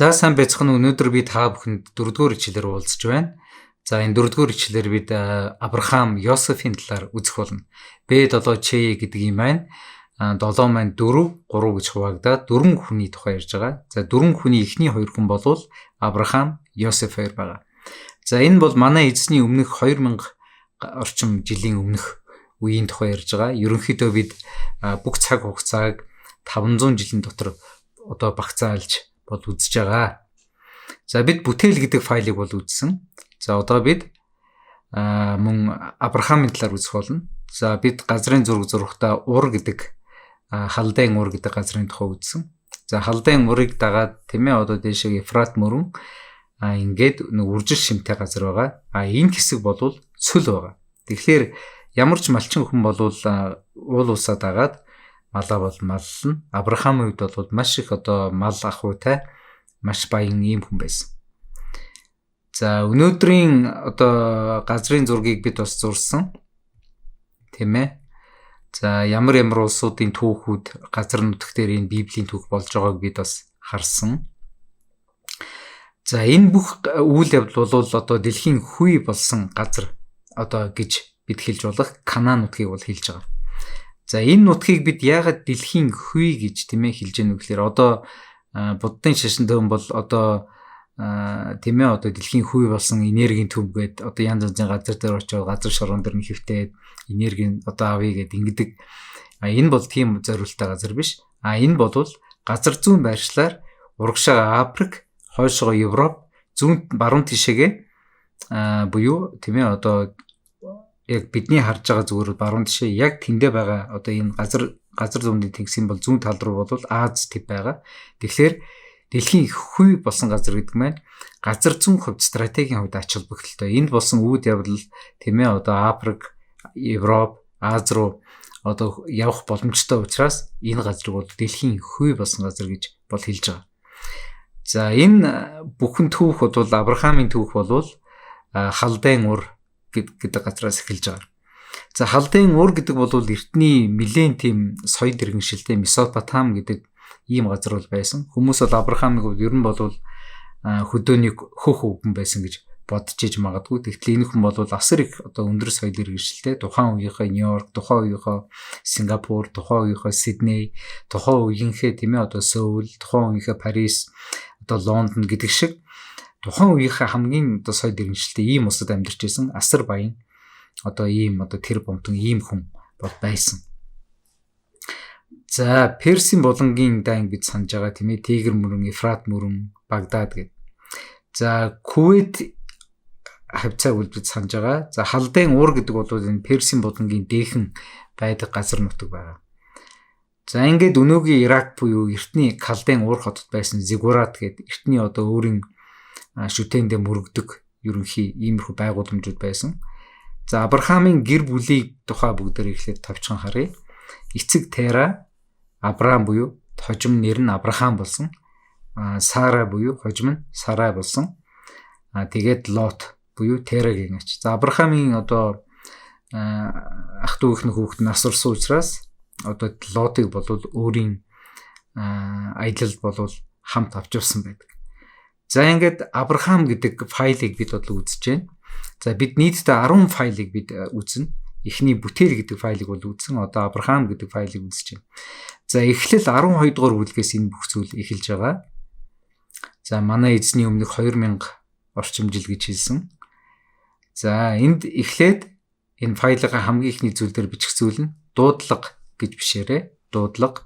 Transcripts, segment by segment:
За сайн байцгаана. Өнөөдөр би та бүхэнд 4-р ишлэлээр уулзж байна. За энэ 4-р ишлэлээр бид Авраам, Йосефийн талаар үзэх болно. Б7Ч гэдэг юм байна. 7 маань 4, 3 гэж хуваагдаад 4 хүний тухай ярьж байгаа. За 4 хүний эхний 2 хүн бол Авраам, Йосеф хоёр байгаа. За энэ бол манай эзний өмнөх 2000 орчим жилийн өмнөх үеийн тухай ярьж байгаа. Ерөнхийдөө бид бүх цаг хугацааг 500 жилийн дотор одоо багцаалж бол үзэж байгаа. За бид бүтээл гэдэг файлыг бол үзсэн. За одоо бид мөн Авраамын талаар үзэх болно. За бид газрын зураг зурхтаа Ур гэдэг халдайн Ур гэдэг газрын тухай үзсэн. За халдайн Урыг дагаад тийм ээ одоо дэшээ Ефрат мөрөн ингээд нэг үржил шимтэй газар байгаа. Энэ хэсэг бол цөл байгаа. Тэгэхээр ямар ч малчин хүн бол уул усаа дагаад малаа бол маллна. Авраамын үед бол маш их одоо мал ахуйтай маш баян ийм хүн байсан. За өнөөдрийн одоо газрын зургийг бид бас зурсан. Тийм ээ. За ямар улсуудын түүхүүд газар нутаг дээр энэ Библийн түүх болж байгааг бид бас харсан. За энэ бүх үйл явдал бол одоо дэлхийн хүй болсон газар одоо гэж бид хэлж болох Канаан нутгийг бол хэлж байгаа. За энэ нутгийг бид яагаад дэлхийн хүй гэж тийм ээ хэлж яах вэ гэхээр одоо буддын шашин дэм бол одоо тийм ээ одоо дэлхийн хүй болсон энергийн төв гээд одоо янз янзын газар дээр очиод газар шорон дээр нь хөвтээд энергийн одоо авъя гэд ингэдэг. Энэ бол тийм зориулттай газар биш. Энэ бол газар зүүн байршлаар урагшаа Африк, хойшоо Европ, зүүн баруун тишээгээ буюу тийм ээ одоо яг бидний харж байгаа зүгээр баруун тишээ яг тэндээ байгаа одоо энэ газар зүүнний тэнгисийн бол зүүн тал руу бол Аз төв байгаа. Тэгэхээр дэлхийн хүй болсон газар гэдэг маань газар зүүн хувьд стратегийн хувьд ач холбогдолтой. Энд болсон үүд явдал тийм ээ одоо Африк, Европ, Аз руу одоо явах боломжтой учраас энэ газрыг бол дэлхийн хүй болсон газар гэж бол хэлж байгаа. За энэ бүхэн түүх бол Авраамын түүх бол халдайн Ур гэдэг газраас эхэлж байгаа. За халдайн Ур гэдэг бол эртний нэлээд тийм соёл иргэншилтэй Месопотам гэдэг ийм газар бол байсан. Хүмүүс бол Авраамыг ер нь бол хөдөөний хөх өвгөн байсан гэж бодож иж магадгүй. Тэгтэл энэ хүн бол асар их одоо өндөр соёл иргэншилтэй. Тухайн үеийнхээ Нью-Йорк, тухайн үеийнхээ Сингапур, тухайн үеийнхээ Сидней, тухайн үеийнхээ тийм ээ одоо Сөүл, тухайн үеийнхээ Парис, одоо Лондон гэдэг шиг тухайн үеийнхээ хамгийн одоо соёл иргэншилтэй ийм улсад амьдарч байсан асар баян одоо ийм одоо тэр бомтон ийм хүн бол байсан. За Персийн булангийн дайн бид санаж байгаа тийм ээ Тигр мөрөн, Ефрат мөрөн, Багдад гэдэг. За Кувейт хавцаа үл бид санаж байгаа. За халдайн Ур гэдэг бол энэ Персийн булангийн дээхэн байдаг газар нутаг байгаа. За ингээд өнөөгийн Ирак буюу эртний халдайн Ур хотод байсан Зигурат гэдэг эртний одоо өөрийн шүтээндээ мөрөгдөг ерөнхий иймэрхүү байгууламжууд байсан. За Авраамын гэр бүлийн тухай бүгдээр эхлээд товчхон харъя. Эцэг Тера, Авраам буюу хожим нэр нь Авраам болсон. Сара буюу хожим нь Сарай болсон. Тэгээд Лот буюу Терагийн ач. За Авраамын одоо ах トゥ ихнэх хүүхэд насварсан учраас одоо Лотыг бол өөрийн аялалд бол хамт авч явсан байдаг. За ингээд Авраам гэдэг файлыг бид бол үзэж байна. За бид нийтдээ 10 файлыг бид үзнэ. Эхний бүтээл гэдэг файлыг бол үзнэ. Одоо Авраам гэдэг файлыг үзэж байна. За эхлэл 12 дугаар бүлгээс энэ бүх зүйл эхэлж байгаа. За манай эзний өмнөх 2000 орчим жил гэж хэлсэн. За энд эхлээд энэ файлынхаа хамгийн ихний зүйл дээр бичих зүйл нь дуудлага гэж бишээрээ. Дуудлага.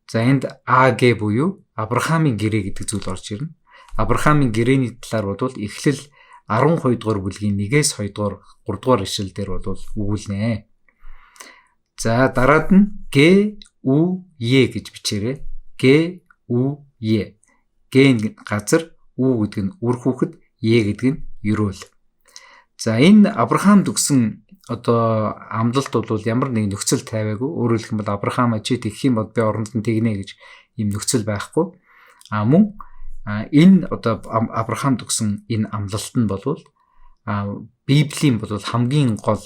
За энд АГ буюу Авраамын гэрээ гэдэг зүйл орж ирнэ. Авраамын гэрээний талаар бол эхлэл 12 дугаар бүлгийн 1-ээс 2 дугаар 3 дугаар ишлэл дээр бол өгүүлнэ. За дараад нь Г У Е гэж бичээрэй. Г У Е. Г нь газар, У гэдэг нь үр хүүхэд, Е гэдэг нь ерөөл. За энэ Авраамд өгсөн одоо амлалт бол ямар нэг нөхцөл тавиагүй. Өөрөөр хэлбэл Авраам чи тэгэх юм бол би оронд нь тэгнэ гэж ийм нөхцөл байхгүй. Мөн энэ одоо Авраамд өгсөн энэ амлалт нь бол Библийн бол хамгийн гол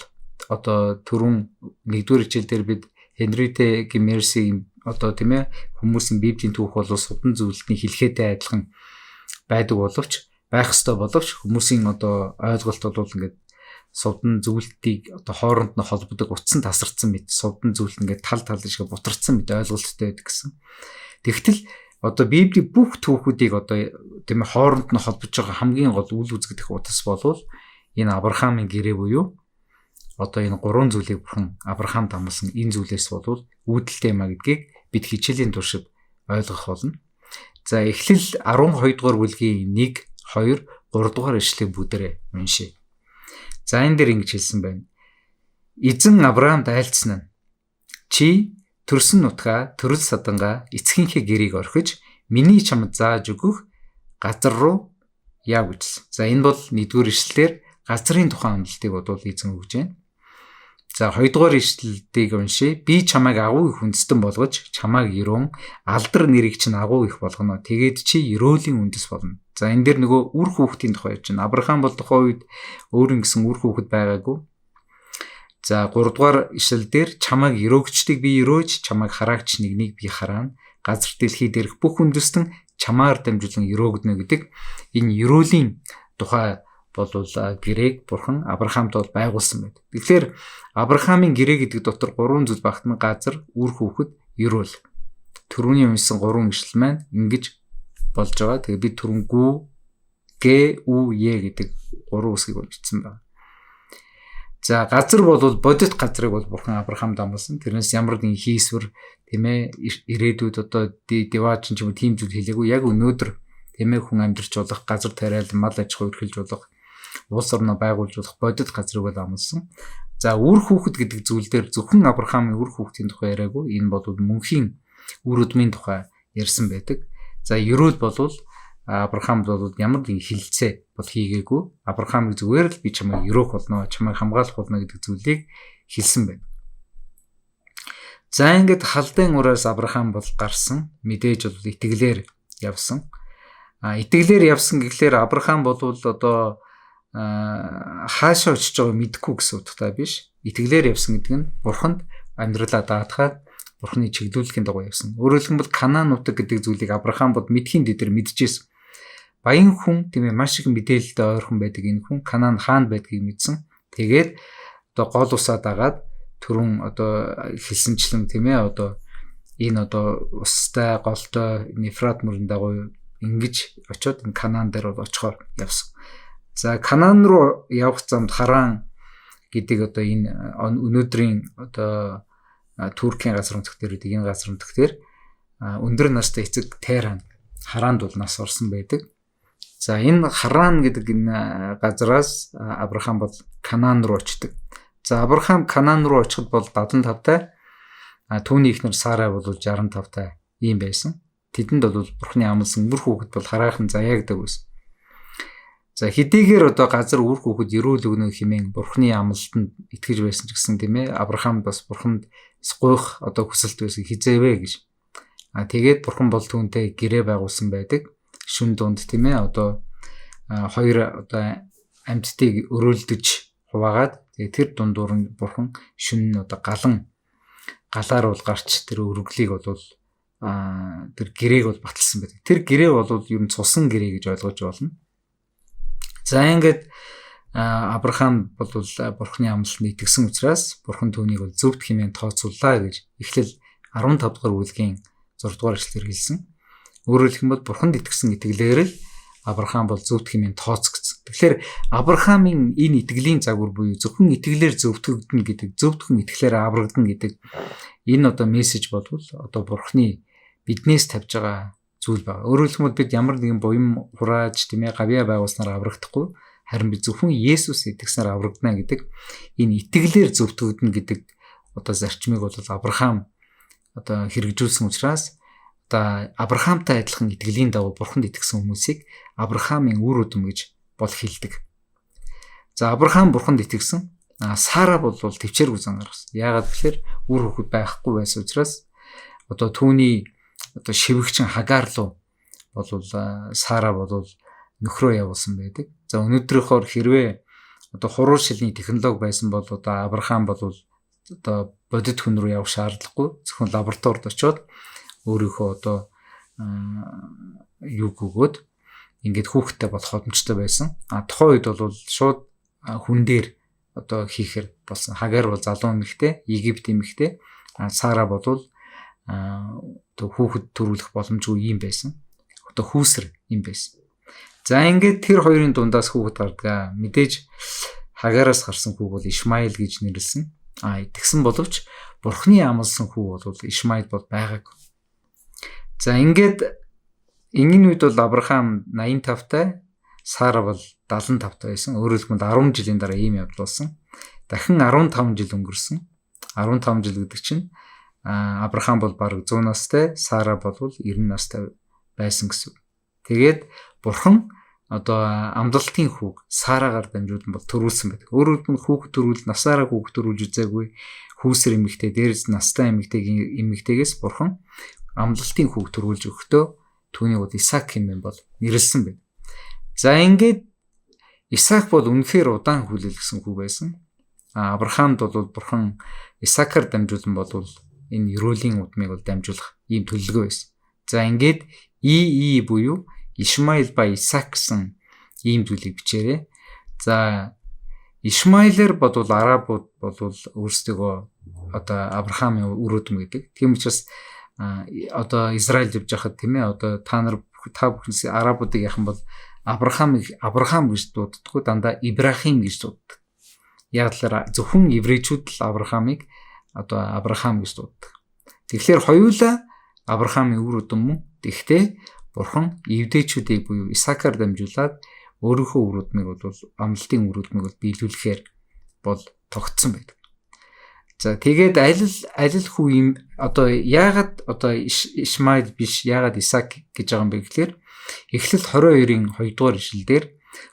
одоо түрүүн 1-р хичээл дээр бид Henriette Gemmersийн одоо тийм ээ хүмүүсийн библийн түүх бол судан зүйлтний хэлхээтэй адилхан байдаг боловч байх ёстой боловч хүмүүсийн одоо ойлголт бол ингээд судан зүйлтийг одоо хооронд нь холбодог утсан тасарсан мэт судан зүйлт ингээд тал шиг бутарсан мэт ойлголттой байдаг гэсэн. Тэгтэл одоо библийн бүх түүхүүдийг одоо тийм ээ хооронд нь холбож байгаа хамгийн гол үл үзэгдэх утас болвол энэ Авраамийн гэрээ буюу одоо энэ гурван зүйлийг бурхан Авраамд амласан энэ зүйлээс болвол үүдэлтэй юм а гэдгийг бид хичээлийн туршид ойлгох болно. За Эхлэл 12 дугаар бүлгийн 1, 2, 3 дугаар ишлэгийг бүгдээрээ уншъя. За энэ дээр ингэж хэлсэн байна. Эзэн Авраамд айлцсан нь чи төрсөн нутгаа, төрөл садангаа, эцгийнхээ гэрийг орхиж миний чамд зааж өгөх газар руу яв гэжсэн. За энэ бол 1-р ишлэлээр газрын тухайн амлалтыг бодвол эзэн өгж байна. За 2-р ишлэлийг уншъя. Би чамайг агуу их үндэстэн болгож, чамайг ерөөн алдар нэрийг чинь агуу их болгоно. Тэгээд чи ерөөлийн үндэс болно. За энэ дээр нөгөө үр хүүхдийн тухай ярьж байна. Авраам бол тухайн үед өөрийн гэсэн үр хүүхэд байгаагүй. За 3-р ишлэл дээр чамайг ерөөгчдийг би ерөөж, чамайг хараагч нэгнийг би хараана. Газар дэлхий дээрх бүх үндэстэн чамаар дамжуулан ерөөгднө гэдэг энэ ерөөлийн тухай болвол гэрээг бурхан Авраамд бол байгуулсан байдаг. Тэгэхээр Авраамийн гэрээ гэдэг дотор 3 зүйл багтна: газар, үр хүүхэд, ерөөл. Түрүүний уншсан 3 ишлэл маань ингэж болж байгаа. Тэгээ би түрэнгүү гэдэг 3 үсгийг бичсэн байна. За газар бол бодит газрыг бол бурхан Авраамд амласан. Тэрнээс ямар нэгэн хийсвэр тийм ээ ирээдүйд одоо дивааж ч юм уу тийм зүйл хэлээгүй. Яг өнөөдөр тийм ээ хүн амьдарч болох, газар тариал, мал аж ахуй эрхэлж болох, улс орноо байгуулж болох бодит газрыг бол амласан. За үр хүүхэд гэдэг зүйл дээр зөвхөн Авраамийн үр хүүхдийн тухай яриаггүй. Энэ бол мөнхийн үр өдмийн тухай ярьсан байдаг. За ерөөл болвол Авраамд бол ямар нэгэн хилцээ бол хийгээгүй. Авраамыг зүгээр л би чамайг ерөөх болно, чамайг хамгаалах болно гэдэг зүйлийг хэлсэн байна. За ингээд халдын ураас Авраам бол гарсан. Мэдээж бол итгэлээр явсан. Итгэлээр явсан гэхлээр Авраам бол одоо хаашаа очиж байгааг мэдэхгүй гэсэн утгатай биш. Итгэлээр явсан гэдэг нь бурханд амьдралаа даатгаад бурханы чиглүүлэхийн дагуу явсан. Өөрөөр хэлбэл Канаан нутаг гэдэг зүйлийг Авраам бол мэдхийн дэдэр мэдчихсэн. Баян хүн тийм ээ маш их мэдээлэлтэй ойрхон байдаг энэ хүн Канаан хаан байдгийг мэдсэн. Тэгээд одоо гол усаа дагаад түрүүн одоо хэлсэнчлэн тийм ээ одоо энэ одоо устай голтой Ефрат мөрөн дагуу ингэж очиод энэ Канаан дээр бол очихоор явсан. За Канаан руу явах замд Харан гэдэг одоо энэ өнөөдрийн одоо Туркийн газар нутгт дээр энэ газар нутгт дээр өндөр настай эцэг Теран Харанд бол нас орсон байдаг. За энэ Харан гэдэг энэ газраас Авраам бол Канаан руу очдог. За Авраам Канаан руу очиход бол 75-тай, түүний эхнэр Сара бол 65-тай ийм байсан. Тэдэнд бол бурхны амласан үр хүүхэд бол хараахан заяагдаг байсан. За хэдийгээр одоо газар үр хүүхэд ерөөл өгнө хэмээн бурхны амлалтанд итгэж байсан ч гэсэн тийм ээ Авраам бас бурханд гуйх одоо хүсэлт байсан хизээвэ гэж. Тэгээд бурхан бол түүнтэй гэрээ байгуулсан байдаг. Шүн дунд тийм ээ одоо хоёр одоо амьтдыг өрөөлдөж хуваагаад тэгээд тэр дундуур нь бурхан шүн одоо галаар бол гарч тэр өргөлийг бол тэр гэрээг бол баталсан байдаг. Тэр гэрээ бол ер нь цусан гэрээ гэж ойлгож болно. За ингээд Авраам бол бурхны амлалтанд итгэсэн учраас бурхан түүнийг бол зөвхт хэмээн тооцооллаа гэж Эхлэл 15 дугаар бүлгийн 6 дугаар эшлэлээр хэлсэн. Өөрөөр хэлбэл бурханд итгэсэн итгэлээр л Авраам бол зөвхт хэмээн тооцогдсон. Тэгэхээр Авраамийн энэ итгэлийн загвар буюу зөвхөн итгэлээр зөвтгөгдөн гэдэг, зөвхөн итгэлээр аврагдана гэдэг энэ одоо мессеж болвол одоо бурхны биднээс тавьж байгаа зүйл байна. Өөрөөр хэлбэл бид ямар нэгэн буян хурааж тийм ээ гавьяа байгуулснаар аврагдахгүй, харин бид зөвхөн Есүс итгэснээр аврагдана гэдэг энэ итгэлээр зөвтгөгдөн гэдэг одоо зарчмыг бол Авраам одоо хэрэгжүүлсэн учраас одоо Авраамтай адилхан итгэлийн дагуу бурханд итгэсэн хүмүүсийг Авраамийн үр өдөм гэж бол хэлдэг. За Авраам бурханд итгэсэн. Сара бол төвчээргүй зан гаргасан. Яагаад гэвэл үр хүүхэд байхгүй байсан учраас одоо түүний одоо шивгчин Хагаар руу бол Сара бол нөхрөө явуулсан байдаг. За өнөөдрийнхөөр хэрвээ одоо хуруу шилний технологи байсан бол одоо Авраам бол одоо бодит хүн рүү явах шаардлагагүй. Зөвхөн лабораторид очиод өөрийнхөө одоо юг өгөөд ингээд хүүхдтэй болох боломжтой байсан. Тухайн үед бол шууд хүн дээр одоо хийхэр болсон. Хагар бол залуу эмэгтэй, Египт эмэгтэй, Сара бол одоо хүүхэд төрүүлэх боломжгүй юм байсан. Одоо хүүсэр юм байсан. За ингээд тэр хоёрын дундаас хүүхэд гардаг. Мэдээж Хагараас гарсан хүү бол Ишмаил гэж нэрлсэн. Тэгсэн боловч Бурхны амласан хүү бол Ишмаил бол байгаагүй. За ингээд энгийн үед бол Авраам 85 тай, Сара бол 75 тай байсан. Өөрөөр хэлбэл 10 жилийн дараа ийм явдал болсон. Дахин 15 жил өнгөрсөн. 15 жил гэдэг чинь Авраам бол бараг 100 настай, Сара бол 90 настай байсан гэсэн. Тэгээд Бурхан одоо амлалтын хүүг Сарагаар дамжуулан бол төрүүлсэн байдаг. Өөрөөр хэлбэл хүүг төрүүл насаараа хүүг төрүүлж үзээгүй хүүсэр эмэгтэй дээрс настай эмэгтэйгээс Бурхан амлалтын хүүг төрүүлж өгөхдөө түүний бол Исаак хэмээн бол нэрлсэн байна. За ингээд Исаак бол үнэхээр удаан хүлээлгэсэн хүү байсан. Авраамд бол Бурхан Исаакаар дамжуулан бол энэ ерөөлийн удмыг бол дамжуулах ийм төлөвлөгөө байсан. За ингээд буюу Ишмаил ба Исаак гэсэн ийм зүйлийг бичээрэй. За Ишмаилэр бол арабууд бол өөрсдөө одоо Авраамын үр өдм гэдэг. Тийм учраас одоо Израиль явж байхад тийм ээ одоо та бүхэн арабуудыг яхан бол Авраам гэж дууддаггүй, дандаа Ибрахим гэж дууддаг. Яг л зөвхөн еврейчүүд л Авраамыг одоо Авраам гэж дууддаг. Тэгэхээр хоёулаа Авраамын үр өдм мөн. Тэгвэл Бурхан евдээчүүдийг буюу Исаакаар дамжуулаад өөрийнхөө үр өдмийг бол амлалтын үр өдмийг бол биелүүлэхээр бол тогтсон байдаг. За тэгээд аль хүү юм одоо яагаад одоо Ишмаил биш яагаад Исаак гэж байгаа юм бэ гэхээр Эхлэл 22-ын 2 дугаар ишлэлдэр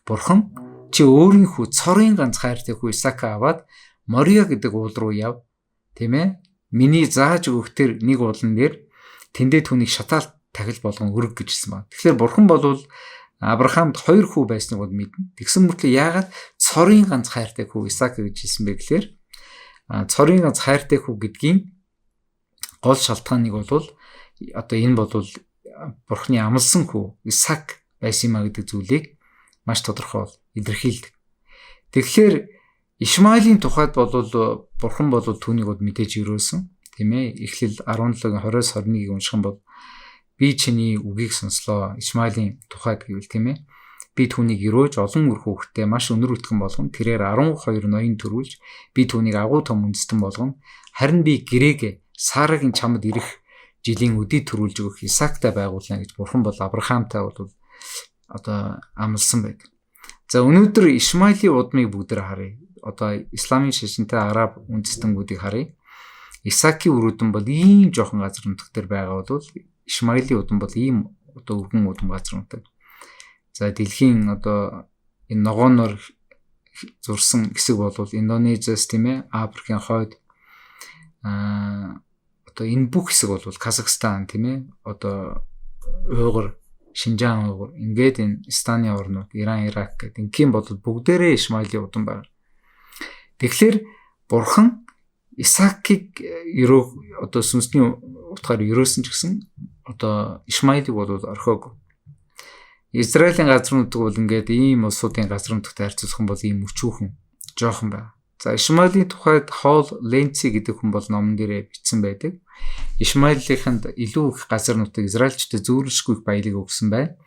Бурхан чи өөрийнхөө цорын ганц хайртай хүү Исаакаа аваад Мориа гэдэг уул руу яв. Тийм ээ? Миний зааж өгөхтэр нэг уулан дээр тэндээ түүнийг шатаалт тахил болгон өрг гэжсэн ба. Тэгэхээр Бурхан бол Авраамд 2 хүү байсныг бол мэднэ. Тэгсэн мөртлөө яагаад цорын ганц хайртай хүү Исаак гэж хэлсэн бэ гэхээр цорын ганц хайртай хүү гэдгийн гол шалтгааныг бол одоо энэ бол Бурхны амласан хүү Исаак байсан юм а гэдэг зүйлийг маш тодорхой илэрхийлдэг. Тэгэхээр Ишмаилийн тухайд бол Бурхан бол түүнийг бол мэдээж өрөөсөн. Тийм ээ? Эхлэл 17-20-21-ийг унших юм бол би чиний үгийг сонслоо. Ишмаилийн тухайд гэвэл тийм ээ. Би түүнийг өрөөж олон үр хүүхэдтэй маш өнөр өтгөн болгоно. Тэрээр 12 ноён төрүүлж би түүнийг агуу том үндэстэн болгоно. Харин би гэрээгээ Сарагийн чамд ирэх жилийн өдий төрүүлж өгөх Исаактай байгуулна гэж Бурхан бол Авраамтай бол одоо амласан байдаг. За өнөөдөр Ишмаилийн удмыг бүгдээр харъя. Одоо исламын шашинтай араб үндэстэнгүүдийг харъя. Исаакийн үр өдм бол ийм жоохон газар нутаг дээр байгаа бол Ишмаилийн удам бол ийм одоо өвгөн удам газар нутаг. За дэлхийн одоо энэ ногооноор зурсан хэсэг бол Индонезиас тийм ээ, Африкийн хойд одоо энэ бүх хэсэг бол Казахстан тийм ээ, одоо Уйгур, Шинжаан уйгур, ингээд энэ Станы орнууд, Иран, Ирак гэдэг ингийн бол бүгдээрээ Ишмаилийн удам байна. Тэгэхээр Бурхан Исаакийг одоо сүнсний утгаар өрөөсөн ч гэсэн одоо Ишмаилийг бол орхиог. Израилийн газар нутаг бол ингээд ийм улсуудын газар нутагтай харьцуулах юм бол ийм өчүүхэн жоохон байна. За Ишмаилийн тухайд Хоол Ленци гэдэг хүн бол номон дээрээ бичсэн байдаг. Ишмаилийнханд илүү их газар нутаг Израильчдад зөөлрөшгүй их баялаг өгсөн байна.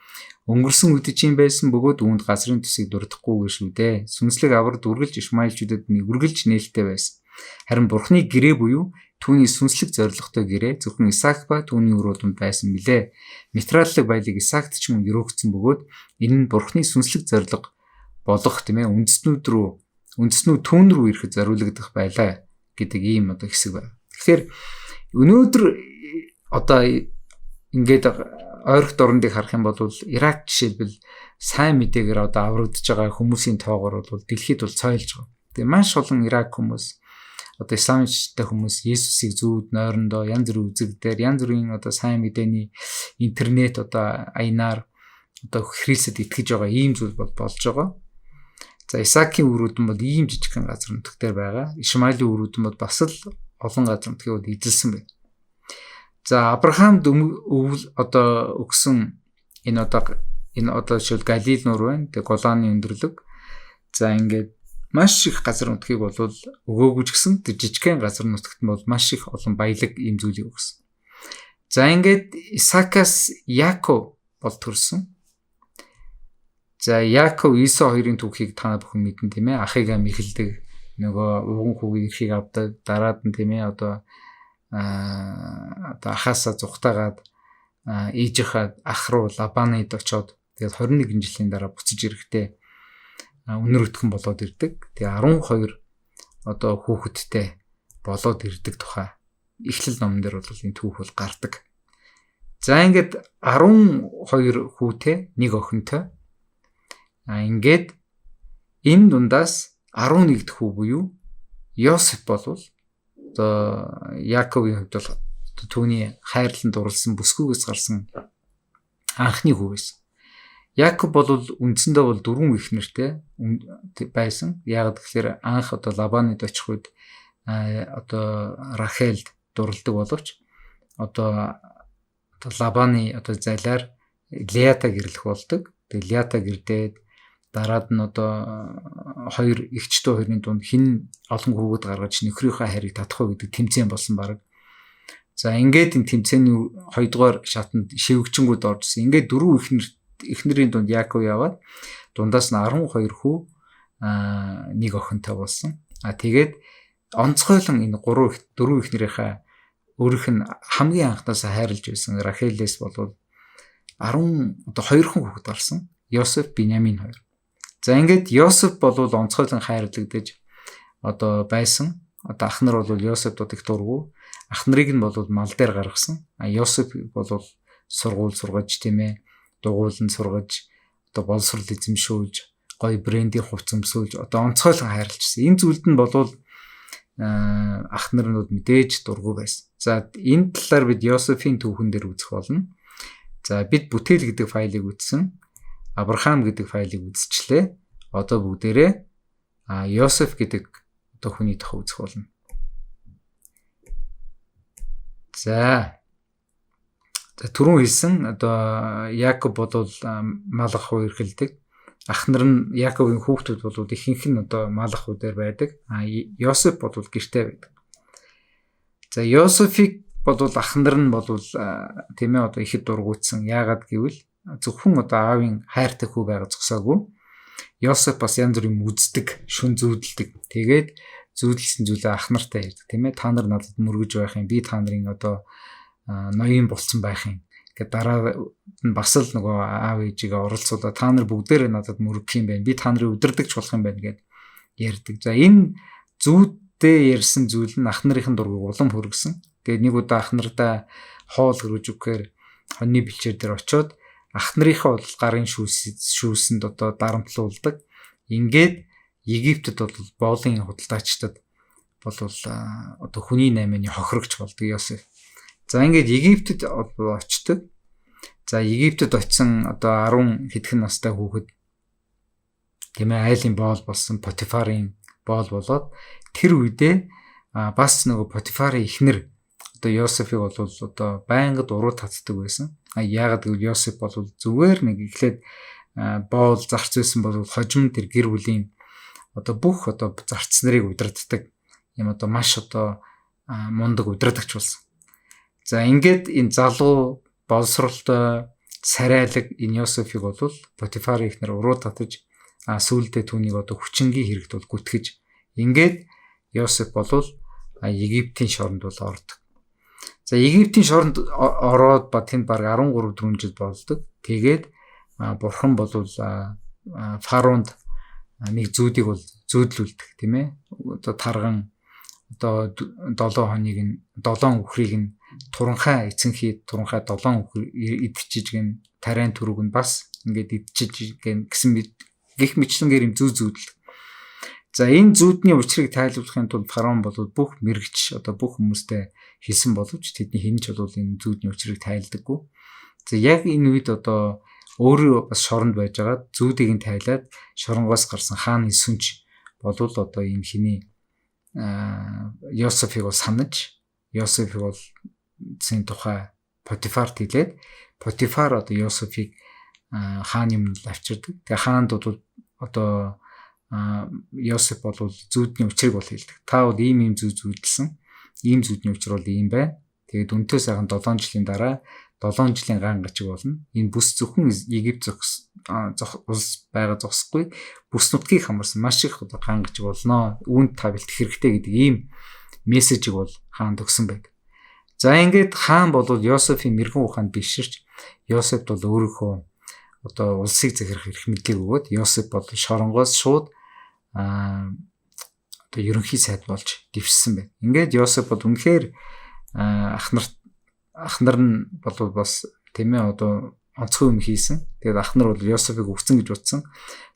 Өнгөрсөн үдчийн байсан бөгөөд үүнд газрын төсийг дурдахгүйгээр шүү дээ. Сүнслэг аврагд үргэлж Ишмаилчуудад үргэлж нээлттэй байсан. Харин Бурхны гэрээ буюу түүний сүнслэг зоригтой гэрээ зөвхөн Исаак ба түүний үр өдөмд байсан билээ. Материаллык баялаг Исаакт ч мөн өрөөгдсөн бөгөөд энэ нь Бурхны сүнслэг зориг болох тийм ээ үндэснүүд түүн рүү ирэхэд зориулагдах байлаа гэдэг ийм одоо хэсэг байна. Тэгэхээр өнөөдөр одоо ингээд ойрогт орондыг харах юм бол Ирак жишээлбэл сайн мэдээгээр одоо аврагдж байгаа хүмүүсийн тоогоор бол дэлхийд бол цойлж байгаа. Тэгээ маш олон Ирак хүмүүс одоо исламчтай хүмүүс Есүсийг зүүд нойрондоо янз бүрийн үзэгдээр янз бүрийн одоо сайн мэдээний интернет одоо аянаар одоо Христэд итгэж байгаа ийм зүйл болж байгаа. За Исаакийн өрөөдөн бол ийм жижигхэн газар нутгаар байгаа. Ишмаилийн өрөөдөн бол бас л олон газар нутгийг эзэлсэн байна. За Авраамд одоо өгсөн энэ одоо жишээл Галил нуур байна. Тэгээ Голаны өндөрлөг. За ингээд маш их газар нутгийг бол өгөөгүй ч гэсэн тэр жижигхэн газар нутагт нь бол маш их олон баялаг ийм зүйлийг өгсөн. За ингээд Исаакаас Яаков бол төрсөн. За Яаков Исау хоёрын түүхийг та бүхэн мэднэ тийм ээ. Ахыгаа мэхэлдэг, нөгөө уган хүүгийн эрхийг авдаг, дараад нь тийм ээ одоо ахаасаа зүхтаагаад ээжийнхээ ах руу Лабанид очоод тэгээд 21 жилийн дараа буцаж ирэхдээ өнөр өтгөн болоод ирдэг. Тэгээ 12 одоо хүүхэдтэй болоод ирдэг тухай Эхлэл номон дээр бол энэ түүх бол гардаг. За ингээд 12 хүүтэй, нэг охинтой. Ингээд энэ дундаас 11 дэх хүү буюу Йосеф болвол одоо Яаковын хувьд бол түүний хайрлан дурлсан бүсгүйгээс гарсан анхны хүү байсан. Яаков бол үндсэндээ бол 4 их нэртэй байсан. Яг тэгэхээр анх одоо Лабанид очих үед одоо Рахельд дурладаг боловч одоо Лабаны одоо зайлаар Леята гэрлэх болдог. Тэгээ Леята гэрдээд дараад нь одоо хоёр эгчтэй хоёрын дунд хин олон хүүхэд гаргаж нөхрийнхөө хайрыг татах уу гэдэг тэмцээн болсон баг. За ингээд энэ тэмцээний 2 дугаар шатанд шивгчэнгүүд оржсэн. Ингээд 4 эхнэрийн дунд Яаков яваад дундаас нь 12 хүү нэг охинтой болсон. Тэгээд онцгойлон энэ 4 эхнэрийнхээ өөрийнх нь хамгийн анхнаасаа хайрлаж байсан Рахелээс болвол 10 одоо 2 хүн хүүхэд гарсан. Йосеф, Биньямин хоёр. За ингээд Йосеф болвол онцгойлон хайрлагдаж одоо байсан. Одоо ах нар бол Йосефд их дургу. Ах нарыг нь болвол мал дээр гаргасан. Йосеф болвол сургууль сургаж тийм ээ дугуулн сургаж одоо боловсрол эзэмшүүлж гоё брендийн хувц өмсүүлж одоо онцгойлон хайрлажсэн. Энэ зүйлд нь болвол ах нарнууд мэдээж дургу байсан. За энэ талаар бид Йосефийн түүхэн дээр үзэх болно. За бид бүтээл гэдэг файлыг үзсэн. Авраам гэдэг файлыг үзчихлээ. Одоо бүгдээрээ Йосеф гэдэг одоо хүний тухай үзэх болно. За түрүүн хэлсэн одоо Яаков бодвол мал ах уу эрхэлдэг. Ах нар нь Яаковын хүүхдүүд бол ихэнх нь одоо мал ах уу дээр байдаг. Йосеф бодвол гэртээ байдаг. За Йосефийг бодвол ах нар нь бодвол тийм ээ одоо ихэд дургуутсан. Яагаад гэвэл зөвхөн одоо аавын хайртай хүү байгаа зогсоогүй. Йосеф бас янз бүрийн үздэг, шүн зүүдэлдэг. Тэгээд зүүдэлсэн зүйлээ ах нартай ярьдаг тийм ээ. Та нар надад мөргөж байх юм. Би та нарын одоо ноён болцсон байх юм. Гэт дараа нь бас л нөгөө аав ээжигээ оролцуулаад та нар бүгдээрээ надад мөргөх юм байна. Би та нарыг өдөрдөгч болох юм байна гэд ярьдаг. За энэ зүүдтэй ярьсан зүйл нь ах нарын дургыг улам хөргсөн. Тэгээд нэг удаа ах нартаа хоол хөргөж өгөхээр хоньны бэлчээр дээр очиод ах нарынхаа бол гарын шүүсэнд одоо дарамтлуулдаг. Ингээд Египтэд бол боолын худалдаачдад бол одоо хүний найманы хохирогч болдог Йосеф. За ингээд Египтэд очдог. За Египтэд очисон одоо 10 хэдхэн настай хүүхэд тийм ээ айлын боол болсон Потифарын боол болоод тэр үедээ бас нөгөө Потифарын эхнэр одоо Йосефийг бол одоо байнгад уруу татдаг байсан. Яагаад гэвэл Йосеф бол зүгээр нэг эхлээд боол зарц байсан бол хожим тэр гэр бүлийн одоо бүх одоо зарц нарыг удирддаг юм одоо маш одоо мундаг удирдагч болсон. За ингээд энэ залуу боловсролтой царайлаг энэ Йосефийг бол Потифарын эхнэр уруу татаж сүүлдээ түүнийг одоо хүчингийн хэрэгт бол гүтгэж ингээд Йосеф бол Египтийн шоронд бол ордог. За Египтийн шоронд ороод тэнд баг 13-4 жил болдог. Тэгээд бурхан бол фаронд нэг зүүдийг бол зөөдлүүлдэг тийм ээ. Одоо тарган одоо 7 хоног нь 7 үхрийг нь туранхай эцэнхий туранхай 7 үхэр идчихэж гэн тарайн төрөг нь бас ингээд идчихэж гэн гэсэн гих мэтлэнгээр юм зүүдэл. За энэ зүүдний учрыг тайлбарлахын тулд фараон бол бүх мэрэгч одоо бүх хүмүүстэй хэлсэн боловч тэдний хинж бол энэ зүүдний учрыг тайлдаггүй. За яг энэ үед одоо өөрөө бас шоронд байж байгаа зүүдийг нь тайлаад шоронгоос гарсан хааны сүнж болвол одоо энэ хиний Йосефийг бол санаж Йосефийг бол зэн тухай Потифарт хэлээд Потифар одоо Йосефийг хааны өмнө авчирдаг. Тэгээ хаанд бол одоо Йосеф бол зүүдний учрыг бол хэлдэг. Та бол ийм зүүдэлсэн. Ийм зүүдний учир бол ийм байна. Тэгээд өнтөө сайхан 7 жилийн дараа 7 жилийн ган гачиг болно. Энэ бүс зөвхөн Египт улс байгаа зогсохгүй бүс нутгийг хамарсан маш их одоо ган гачиг болно. Үүнд та бэлтгэх хэрэгтэй гэдэг ийм мессежийг бол хаанд өгсөн байдаг. За ингээд хаан бол Йосефийн мэрэгэн ухаанд биширч Йосеф бол өөрийнхөө одоо улсыг захирах эрх мэдлийг өгөөд Йосеф бол шоронгоос шууд одоо ерөнхий сайд болж дэвшсэн байна. Ингээд Йосеф бол үнэхээр ахнар нь бол бас тийм ээ одоо онцгой юм хийсэн. Тэгээд ахнар бол Йосефийг өгсөн гэж утсан.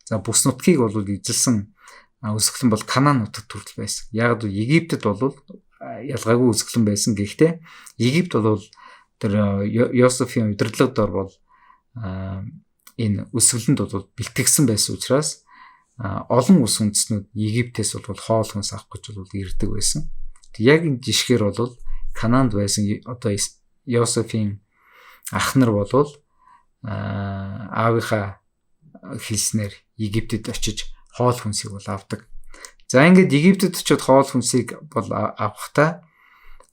За бүс нутгийг бол эзэлсэн өсгөлэн бол Канаан нутагт төрөл байсан. Яг л Египтэд бол ялгаагүй өсгөлэн байсан. Гэхдээ Египт бол тэр Йосефийн удирдлага дор бол энэ өсгөлөнд бол бэлтгэгсэн байсан учраас олон улс үндэстнүүд Египтээс бол хоол хүнс авах гэж бол ирдэг байсан. Тэг яг энэ жишгээр бол Канаанд байсан одоо Йосефийн ахнар бол аавынхаа хэлснээр Египтэд очиж хоол хүнсийг бол авдаг. За ингээд Египтэд очиод хоол хүнсийг бол авахдаа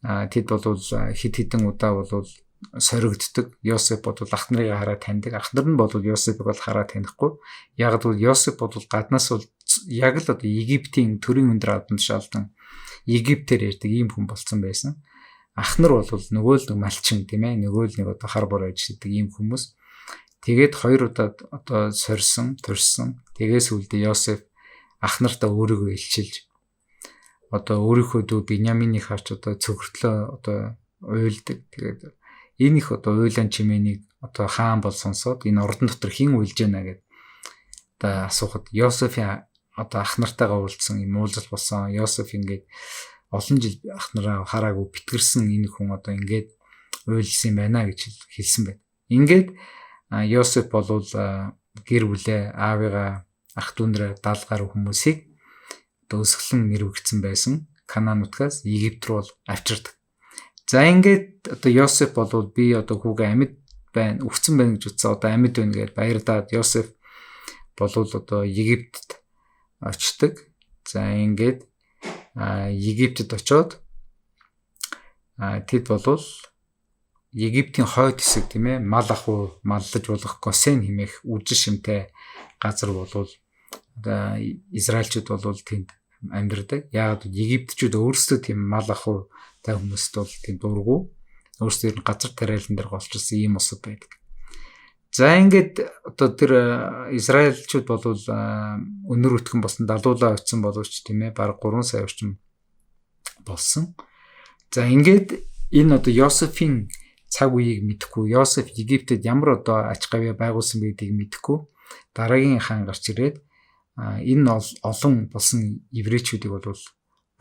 тэд бол хэд хэдэн удаа бол соригддог. Йосеф бол ахнарыг хараад таньдаг. Ахнар нь бол Йосефийг бол хараад танихгүй. Яг л Йосеф бол гаднаас бол яг л одоо Египтийн төрийн өндөр аданд шалдан Египтээр ярьдаг ийм хүн болсон байсан. Ахнар бол нөгөө л нэг малчин тийм ээ. Нөгөө л нэг одоо хар бор ажилладаг ийм хүмүүс. Тэгээд 2 удаа одоо сорьсон, туршсан. Тэгээс үлдээ Йосеф ахнартаа өөрийгөө илчилж одоо өөрийнхөө дүү Биньяминийг харж одоо цогцлоо одоо уйлдаг. Тэгээд энэ их одоо уйлан чимээнийг одоо хаан бол сонсоод энэ ордон дотор хэн уйлж байна гэд одоо асуухад Йосефийн одоо ахнартайгаа уулзсан юм уулзал болсон. Йосеф ингээд олон жил ахнараа хараагүй битгэрсэн энэ хүн одоо ингээд уйлсан байна гэж хэлсэн байна. Ингээд Йосеф болвол гэр бүлээ аавыгаа ах дүүнрээ 70 гаруй хүмүүсийг одоо өсгөлэн нэрвэгдсэн байсан Канаан нутгаас Египт рүү авчирдаг. За ингээд одоо Йосеф болвол би одоо хүүгээ амьд байна, өвцөн байна гэж утсаа одоо амьд байна гэж баярлаад Йосеф болвол одоо Египтэд очдог. За ингээд Египтэд очоод тэд болвол Египтийн хойд хэсэг тийм ээ мал ахуй маллаж болох Госен хэмээх үжил шимтэй газар болвол одоо Израильчууд болвол тэнд амьдардаг. Яг Египтчүүд өөрсдөө тийм мал ахуй тай хүмүүст бол тийм дургу өөрсдөө газар тариалан дээр голчилсан ийм усуд байдаг. За ингээд одоо тэр Израильчууд болвол өнөр өтгөн болсон далуулаа очсон боловч тийм ээ баг 3 сая орчим болсон. За ингээд энэ одоо Йосефийн цаг үеийг мэдэхгүй Йосеф Египтэд ямар одоо ач гавья байгуулсан гэдгийг мэдэхгүй дараагийн хаан гарч ирээд энэ олон болсон еврейчүүдийг бол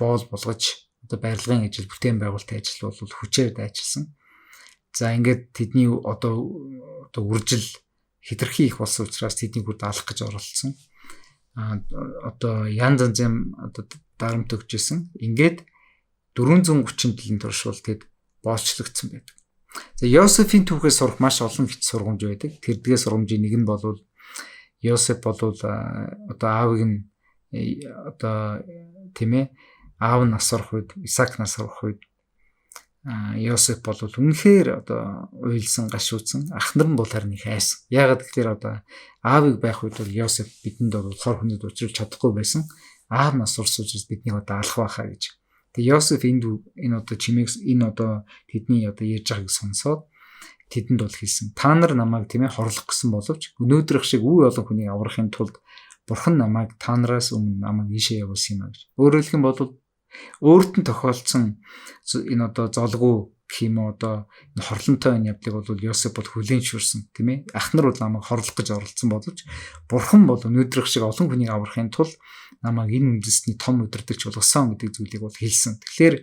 боол болгож одоо барилгын ажил бүтээн байгуулалтын ажил бол хүчээр дайчилсан. За ингээд тэдний одоо үржил хэтэрхий их болсон учраас тэднийг бүр даалгах гэж оролцсон. Одоо янз янзын одоо дарамт өгчээсэн. Ингээд 437 туршвал тэд боолчлогдсон байдаг. За Йосефийн түүхээс сурах маш олон хэт сургамж байдаг. Тэрдгээс сургамжийн нэг нь бол Йосеф бол одоо аавыг нь одоо тийм ээ аав нь нас орох үед Исаак нас орох үед Йосеф бол үнэхээр одоо уйлсан гашуудсан ахнар нь бол харин их айсан. Яагаад гэхээр одоо аавыг байх үед бол Йосеф бидэнд бол хор хүнэд учруулж чадахгүй байсан. Аав нас орсон учраас биднийг одоо алах байхаа гэж. Тэгээ Йосеф энэ одоо чимээг энэ одоо тэдний одоо ярьж байгааг сонсоод тэдэнд бол хэлсэн. Та нар намайг тийм ээ хорлох гэсэн боловч өнөөдрөх шиг үе олон хүнийг аврахын тулд Бурхан намайг та нараас өмнө намайг ийшээ явуулсан юм а гэж. Өөрөөр хэлэх юм бол өөрт нь тохиолдсон энэ одоо золгүй гэх юм уу одоо энэ хорлонтой энэ явдлыг бол Йосеф бол хүлээн зөвшөөрсөн тийм ээ. Ахнар бол намайг хорлох гэж оролцсон боловч Бурхан бол өнөөдрөх шиг олон хүнийг аврахын тулд намайг энэ үндэсний том удирдагч болгосон гэдэг зүйлийг бол хэлсэн. Тэгэхээр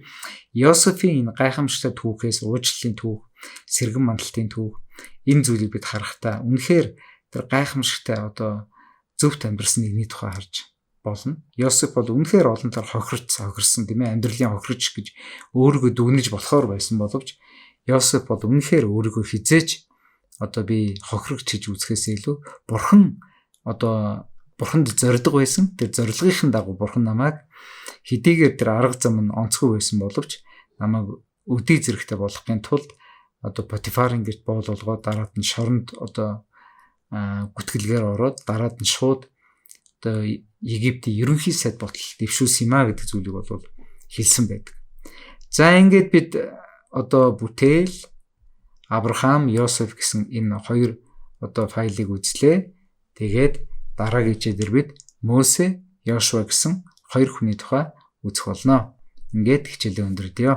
Йосефийн энэ гайхамшигтай түүхээс уучлалын түүх, сэргэн мандалтын түүх энэ зүйлийг бид харахтаа үнэхээр тэр гайхамшигтай одоо зөвхт амьдсан нэгний тухай харж болно. Йосеф бол үнэхээр олон талаар хохирсан тийм ээ, амьдралын хохирч гэж өөрийгөө дүгнэж болохоор байсан боловч Йосеф бол үнэхээр өөрийгөө хизээж одоо би хохирогч гэж үзэхээс илүү бурханд зориг байсан. Тэр зорилгын дагуу бурхан намайг хэдийгээр тэр арга зам нь онцгүй байсан боловч намайг өдий зэрэгтэй болгохын тулд одоо Потифарын гэрт боол болгоод дараад нь шоронд одоо гүтгэлгээр ороод дараад нь шууд одоо Египтийн ерөнхий сайд болтол дэвшүүлсэн юм а гэдэг зүйлийг бол хэлсэн байдаг. За ингээд бид одоо бүтээл Авраам, Йосеф гэсэн энэ хоёр одоо файлыг үзлээ. Тэгээд дараагийн хичээлээр бид Мосе, Йошуа гэсэн хоёр хүний тухай үзэх болно. Ингээд хичээлээ өндөрлөё.